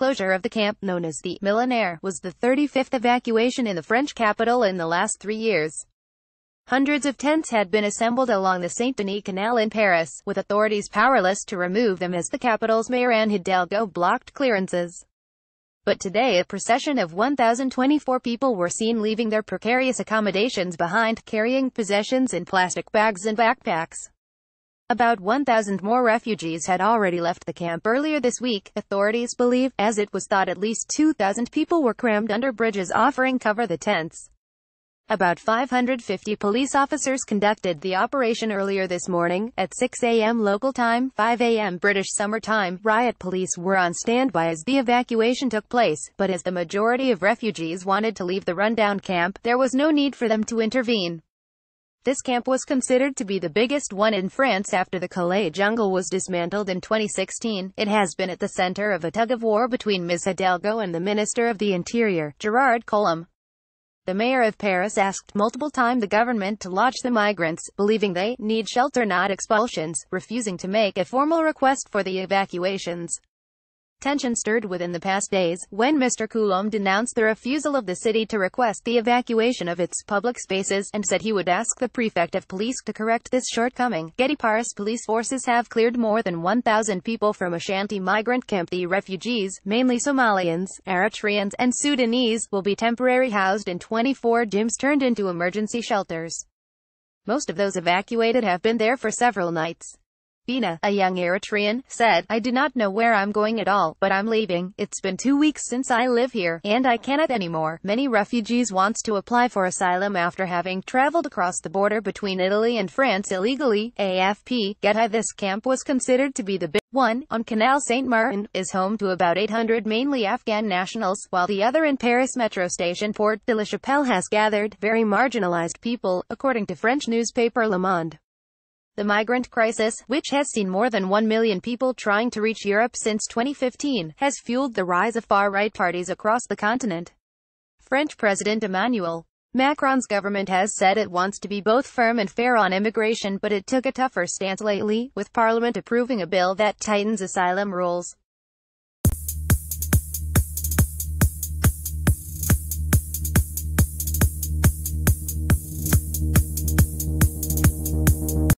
closure of the camp, known as the Millénaire, was the 35th evacuation in the French capital in the last 3 years. Hundreds of tents had been assembled along the Saint-Denis Canal in Paris, with authorities powerless to remove them as the capital's mayor Anne Hidalgo blocked clearances. But today a procession of 1,024 people were seen leaving their precarious accommodations behind, carrying possessions in plastic bags and backpacks. About 1,000 more refugees had already left the camp earlier this week, authorities believe, as it was thought at least 2,000 people were crammed under bridges offering cover the tents. About 550 police officers conducted the operation earlier this morning, at 6 a.m. local time, 5 a.m. British Summer Time. Riot police were on standby as the evacuation took place, but as the majority of refugees wanted to leave the rundown camp, there was no need for them to intervene. This camp was considered to be the biggest one in France after the Calais jungle was dismantled in 2016. It has been at the center of a tug-of-war between Ms. Hidalgo and the Minister of the Interior, Gerard Collomb. The mayor of Paris asked multiple times the government to lodge the migrants, believing they need shelter not expulsions, refusing to make a formal request for the evacuations. Tension stirred within the past days, when Mr. Collomb denounced the refusal of the city to request the evacuation of its public spaces, and said he would ask the prefect of police to correct this shortcoming. Getty Paris police forces have cleared more than 1,000 people from a shanty migrant camp. The refugees, mainly Somalians, Eritreans, and Sudanese, will be temporarily housed in 24 gyms turned into emergency shelters. Most of those evacuated have been there for several nights. Bina, a young Eritrean, said, "I do not know where I'm going at all, but I'm leaving. It's been 2 weeks since I live here, and I cannot anymore." Many refugees want to apply for asylum after having traveled across the border between Italy and France illegally. AFP. Getty. This camp was considered to be the big one, on Canal Saint-Martin, is home to about 800 mainly Afghan nationals, while the other in Paris metro station Porte de la Chapelle has gathered very marginalized people, according to French newspaper Le Monde. The migrant crisis, which has seen more than 1 million people trying to reach Europe since 2015, has fueled the rise of far-right parties across the continent. French President Emmanuel Macron's government has said it wants to be both firm and fair on immigration, but it took a tougher stance lately, with Parliament approving a bill that tightens asylum rules.